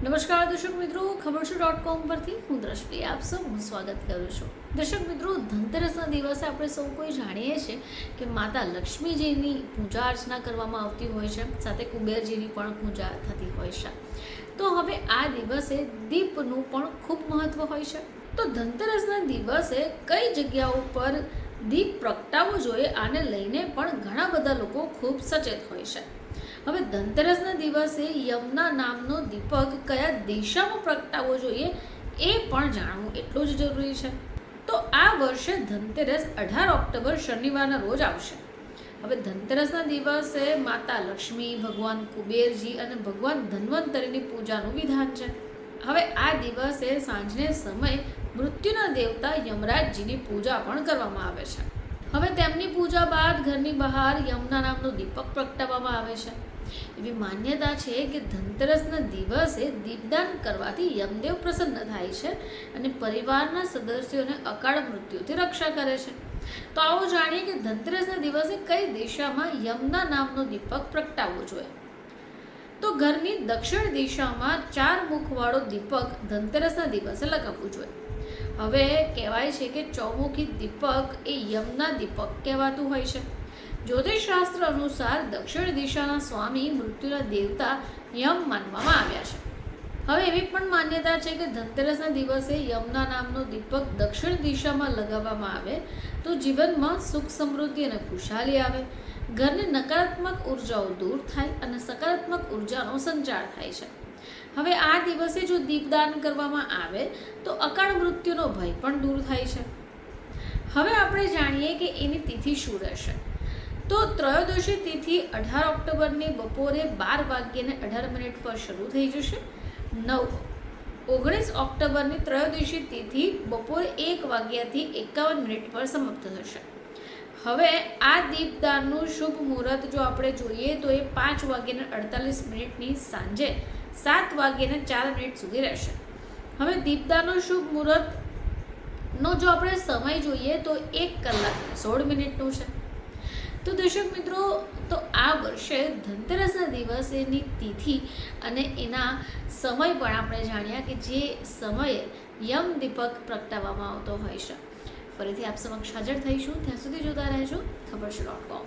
નમસ્કાર દર્શક મિત્રો, ખબર છે .com પરથી હું દ્રષ્ટિ આપ સૌનું સ્વાગત કરું છું. દર્શક મિત્રો, ધનતેરસના દિવસે આપણે સૌ કોઈ જાણીએ છીએ કે માતા લક્ષ્મીજીની પૂજા અર્ચના કરવામાં આવતી હોય છે, સાથે કુબેરજીની પણ પૂજા થતી હોય છે. તો હવે આ દિવસે દીપનું પણ ખૂબ મહત્વ હોય છે. તો ધનતેરસના દિવસે કઈ જગ્યાઓ પર દીપ પ્રગટાવવો જોઈએ, આને લઈને પણ ઘણા બધા લોકો ખૂબ સચેત હોય છે. હવે ધનતેરસના દિવસે યમના નામનો દીપક કયા દિશામાં પ્રગટાવવો જોઈએ એ પણ જાણવું એટલું જ જરૂરી છે. તો આ વર્ષે ધનતેરસ 18 ઓક્ટોબર શનિવારના રોજ આવશે. હવે ધનતેરસના દિવસે માતા લક્ષ્મી, ભગવાન કુબેરજી અને ભગવાન ધન્વંતરીની પૂજાનું વિધાન છે. હવે આ દિવસે સાંજને સમય મૃત્યુના દેવતા યમરાજજીની પૂજા પણ કરવામાં આવે છે. હવે તેમની પૂજા બાદ ઘરની બહાર યમના નામનો દીપક પ્રગટાવવામાં આવે છે. એવી માન્યતા છે કે ધનતેરસના દિવસે દીપદાન કરવાથી યમદેવ પ્રસન્ન થાય છે અને પરિવારના સદસ્યોને અકાળ મૃત્યુથી રક્ષા કરે છે. તો આવો જાણીએ કે ધનતેરસના દિવસે કઈ દિશામાં યમના નામનો દીપક પ્રગટાવવો જોઈએ. તો ઘરની દક્ષિણ દિશામાં 4 મુખવાળો દીપક ધનતેરસના દિવસે લગાવવું જોઈએ. હવે કહેવાય છે કે ચૌમુખી દીપક એ યમના દીપક કહેવાતું હોય છે. જ્યોતિષશાસ્ત્ર અનુસાર દક્ષિણ દિશાના સ્વામી મૃત્યુના દેવતા યમ માનવામાં આવ્યા છે. હવે એવી પણ માન્યતા છે કે ધનતેરસના દિવસે યમના નામનો દીપક દક્ષિણ દિશામાં લગાવવામાં આવે તો જીવનમાં સુખ, સમૃદ્ધિ અને ખુશાલી આવે, ઘરની નકારાત્મક ઉર્જાઓ દૂર થાય અને સકારાત્મક ઉર્જાનો સંચાર થાય છે. હવે આ દિવસે જો દીપદાન કરવામાં આવે તો અકાળ મૃત્યુનો ભય પણ દૂર થાય છે. હવે આપણે જાણીએ કે એની તિથિ શું રહેશે. તો ત્રયોદશી તિથિ 18 ઓક્ટોબરની બપોરે 12:18 પર શરૂ થઈ જશે. 19 ઓક્ટોબરની ત્રયોદશી તિથિ બપોરે 1:51 પર સમાપ્ત થશે. હવે આ દીપદાનનું શુભ મુહૂર્ત જો આપણે જોઈએ તો એ 5:48 સાંજે 7:04 સુધી રહેશે. હવે દીપદાનનો શુભ મુહૂર્તનો જો આપણે સમય જોઈએ તો 1 કલાક 16 છે. તો દર્શક મિત્રો, તો આ વર્ષે ધનતેરસના દિવસેની તિથિ અને એના સમય પણ આપણે જાણ્યા કે જે સમયે યમ દીપક પ્રગટાવવામાં આવતો હોય છે. ફરીથી આપ સમક્ષ હાજર થઈશું. ત્યાં સુધી જોતા રહેજો ખબર છે .com.